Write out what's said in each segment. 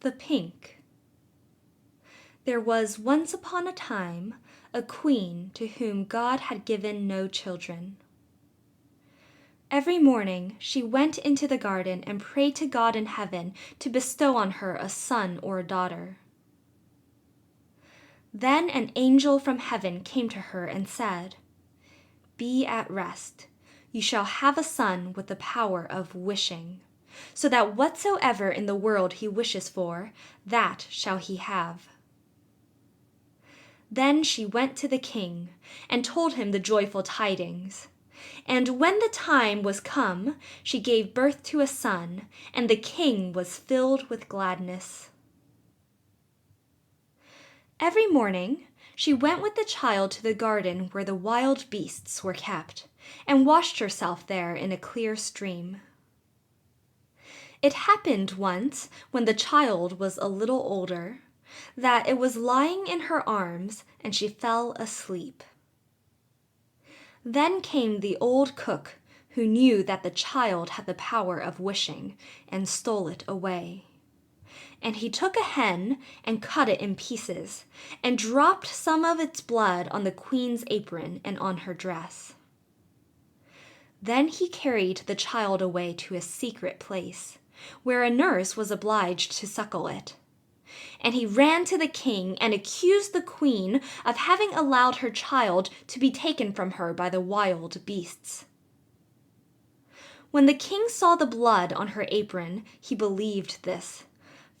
The Pink. There was once upon a time a queen to whom God had given no children. Every morning she went into the garden and prayed to God in heaven to bestow on her a son or a daughter. Then an angel from heaven came to her and said, "Be at rest. You shall have a son with the power of wishing, so that whatsoever in the world he wishes for, that shall he have." Then she went to the king and told him the joyful tidings. And when the time was come, she gave birth to a son, and the king was filled with gladness. Every morning she went with the child to the garden where the wild beasts were kept, and washed herself there in a clear stream. It happened once, when the child was a little older, that it was lying in her arms, and she fell asleep. Then came the old cook, who knew that the child had the power of wishing, and stole it away. And he took a hen and cut it in pieces, and dropped some of its blood on the queen's apron and on her dress. Then he carried the child away to a secret place, where a nurse was obliged to suckle it. And he ran to the king and accused the queen of having allowed her child to be taken from her by the wild beasts. When the king saw the blood on her apron, he believed this,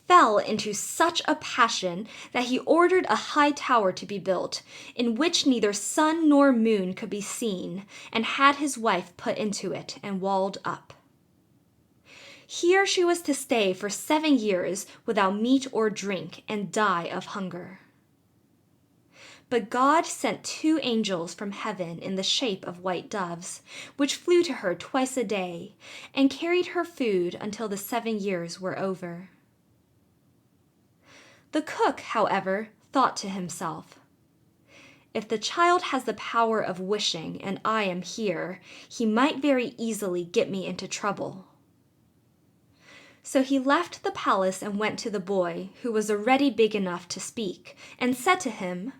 fell into such a passion that he ordered a high tower to be built, in which neither sun nor moon could be seen, and had his wife put into it and walled up. Here she was to stay for 7 years without meat or drink and die of hunger. But God sent 2 angels from heaven in the shape of white doves, which flew to her twice a day, and carried her food until the 7 years were over. The cook, however, thought to himself, "If the child has the power of wishing and I am here, he might very easily get me into trouble." So he left the palace and went to the boy, who was already big enough to speak, and said to him,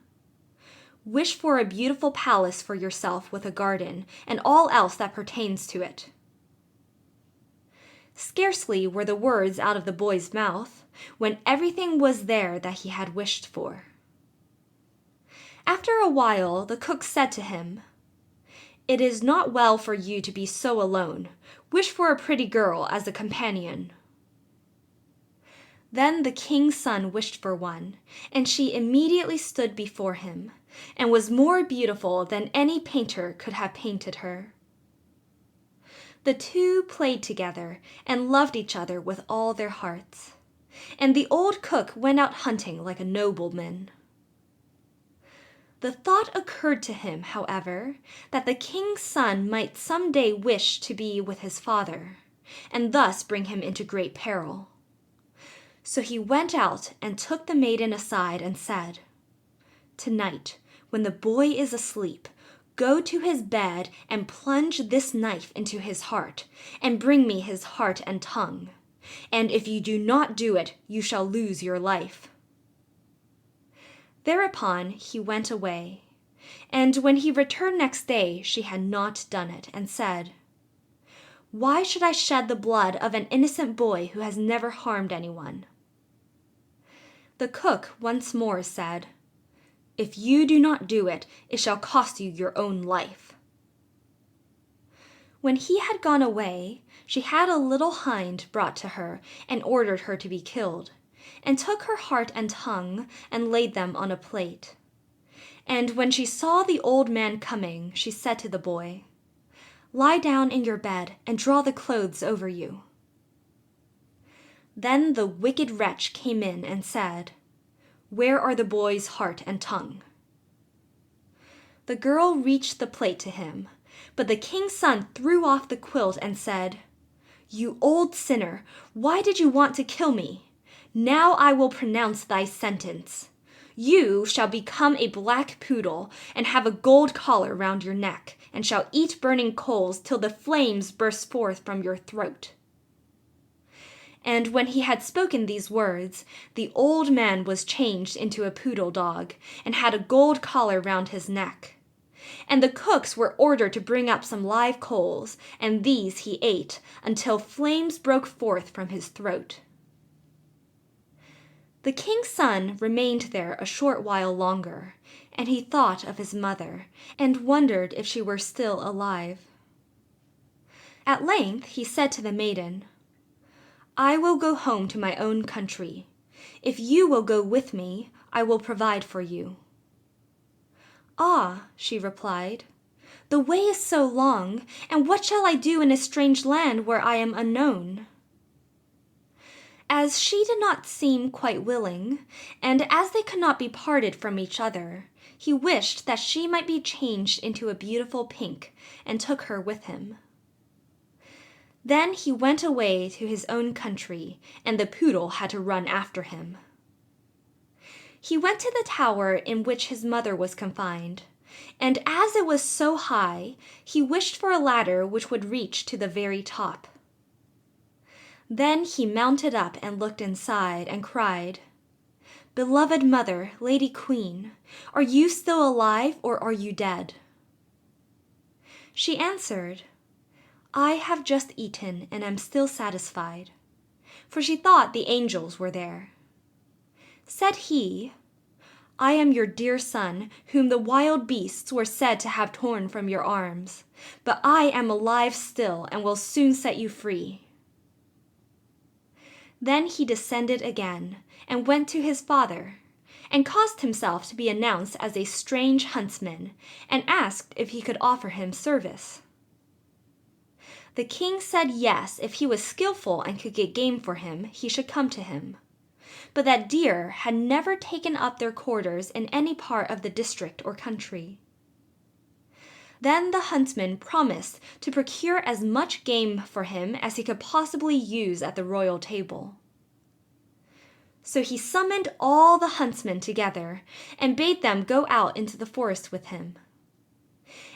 "Wish for a beautiful palace for yourself with a garden, and all else that pertains to it." Scarcely were the words out of the boy's mouth, when everything was there that he had wished for. After a while the cook said to him, "It is not well for you to be so alone. Wish for a pretty girl as a companion." Then the king's son wished for one, and she immediately stood before him, and was more beautiful than any painter could have painted her. The 2 played together and loved each other with all their hearts, and the old cook went out hunting like a nobleman. The thought occurred to him, however, that the king's son might some day wish to be with his father, and thus bring him into great peril. So he went out and took the maiden aside and said, "Tonight, when the boy is asleep, go to his bed and plunge this knife into his heart, and bring me his heart and tongue. And if you do not do it, you shall lose your life." Thereupon he went away, and when he returned next day she had not done it, and said, "Why should I shed the blood of an innocent boy who has never harmed anyone?" The cook once more said, "If you do not do it, it shall cost you your own life." When he had gone away, she had a little hind brought to her and ordered her to be killed, and took her heart and tongue and laid them on a plate. And when she saw the old man coming, she said to the boy, "Lie down in your bed and draw the clothes over you." Then the wicked wretch came in and said, "Where are the boy's heart and tongue?" The girl reached the plate to him, but the king's son threw off the quilt and said, "You old sinner, why did you want to kill me? Now I will pronounce thy sentence. You shall become a black poodle, and have a gold collar round your neck, and shall eat burning coals till the flames burst forth from your throat." And when he had spoken these words, the old man was changed into a poodle dog, and had a gold collar round his neck. And the cooks were ordered to bring up some live coals, and these he ate, until flames broke forth from his throat. The king's son remained there a short while longer, and he thought of his mother, and wondered if she were still alive. At length he said to the maiden, "I will go home to my own country. If you will go with me, I will provide for you." "Ah," she replied, "the way is so long, and what shall I do in a strange land where I am unknown?" As she did not seem quite willing, and as they could not be parted from each other, he wished that she might be changed into a beautiful pink, and took her with him. Then he went away to his own country, and the poodle had to run after him. He went to the tower in which his mother was confined, and as it was so high, he wished for a ladder which would reach to the very top. Then he mounted up and looked inside, and cried, "Beloved mother, Lady Queen, are you still alive, or are you dead?" She answered, "I have just eaten, and am still satisfied," for she thought the angels were there. Said he, "I am your dear son, whom the wild beasts were said to have torn from your arms, but I am alive still, and will soon set you free." Then he descended again, and went to his father, and caused himself to be announced as a strange huntsman, and asked if he could offer him service. The king said yes, if he was skillful and could get game for him, he should come to him, but that deer had never taken up their quarters in any part of the district or country. Then the huntsman promised to procure as much game for him as he could possibly use at the royal table. So he summoned all the huntsmen together, and bade them go out into the forest with him.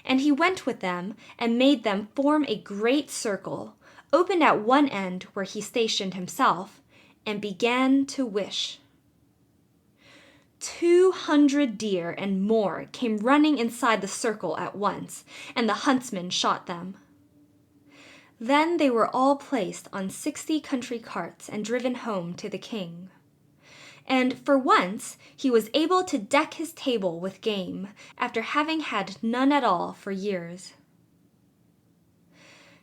And he went with them, and made them form a great circle, opened at one end where he stationed himself, and began to wish. 200 deer and more came running inside the circle at once, and the huntsmen shot them. Then they were all placed on 60 country carts and driven home to the king. And for once he was able to deck his table with game, after having had none at all for years.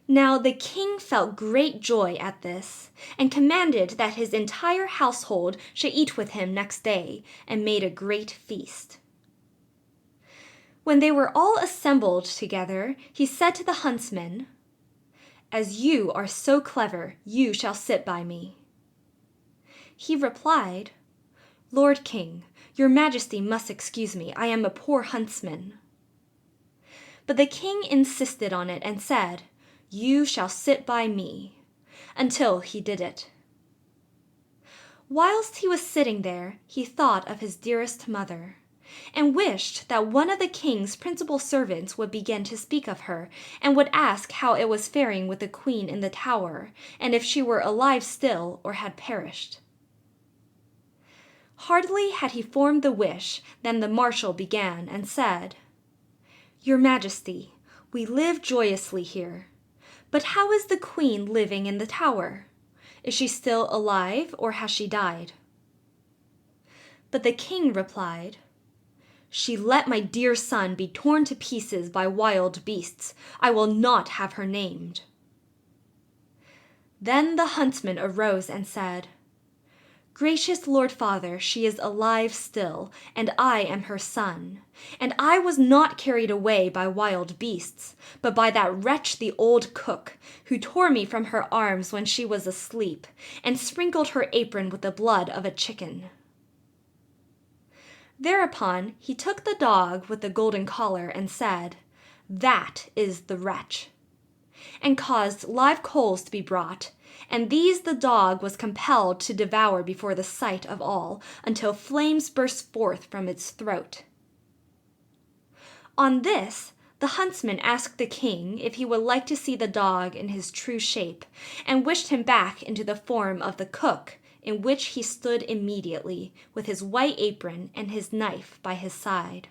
Now the king felt great joy at this, and commanded that his entire household should eat with him next day, and made a great feast. When they were all assembled together, he said to the huntsman, "As you are so clever, you shall sit by me." He replied, "Lord King, your Majesty must excuse me, I am a poor huntsman." But the king insisted on it and said, "You shall sit by me," until he did it. Whilst he was sitting there, he thought of his dearest mother, and wished that one of the king's principal servants would begin to speak of her, and would ask how it was faring with the queen in the tower, and if she were alive still, or had perished. Hardly had he formed the wish than the marshal began and said, "Your Majesty, we live joyously here, but how is the queen living in the tower? Is she still alive, or has she died?" But the king replied, "She let my dear son be torn to pieces by wild beasts. I will not have her named." Then the huntsman arose and said, "Gracious Lord Father, she is alive still, and I am her son, and I was not carried away by wild beasts, but by that wretch the old cook, who tore me from her arms when she was asleep, and sprinkled her apron with the blood of a chicken." Thereupon he took the dog with the golden collar and said, "That is the wretch," and caused live coals to be brought, and these the dog was compelled to devour before the sight of all, until flames burst forth from its throat. On this, The huntsman asked the king if he would like to see the dog in his true shape, and wished him back into the form of the cook, in which he stood immediately, with his white apron and his knife by his side.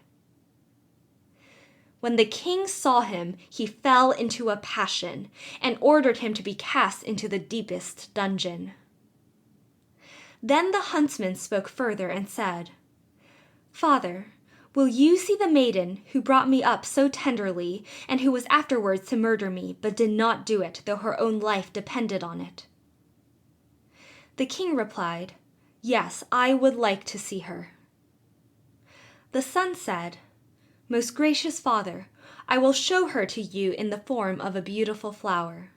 When the king saw him, he fell into a passion, and ordered him to be cast into the deepest dungeon. Then the huntsman spoke further and said, "Father, will you see the maiden who brought me up so tenderly, and who was afterwards to murder me, but did not do it, though her own life depended on it?" The king replied, "Yes, I would like to see her." The son said, "Most gracious father, I will show her to you in the form of a beautiful flower."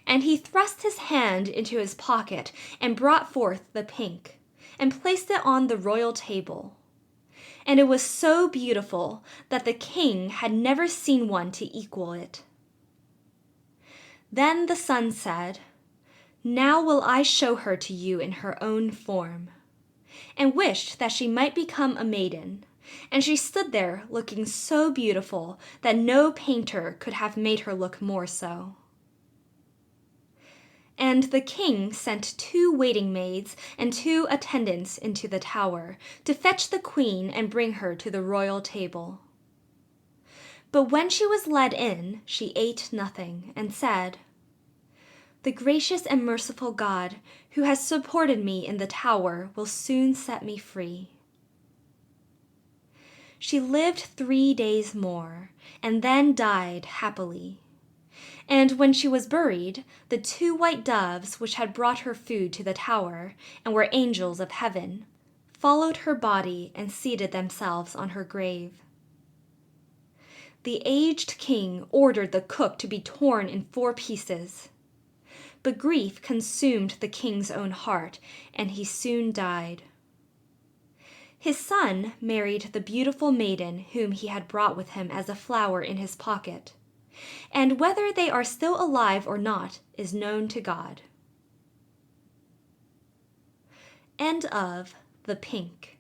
And he thrust his hand into his pocket and brought forth the pink, and placed it on the royal table. And it was so beautiful that the king had never seen one to equal it. Then the son said, "Now will I show her to you in her own form," and wished that she might become a maiden. And she stood there looking so beautiful that no painter could have made her look more so. And the king sent 2 waiting maids and 2 attendants into the tower to fetch the queen and bring her to the royal table. But when she was led in, she ate nothing, and said, "The gracious and merciful God, who has supported me in the tower, will soon set me free." She lived 3 days more, and then died happily. And when she was buried, the 2 white doves which had brought her food to the tower, and were angels of heaven, followed her body and seated themselves on her grave. The aged king ordered the cook to be torn in 4 pieces. But grief consumed the king's own heart, and he soon died. His son married the beautiful maiden whom he had brought with him as a flower in his pocket, and whether they are still alive or not is known to God. End of The Pink.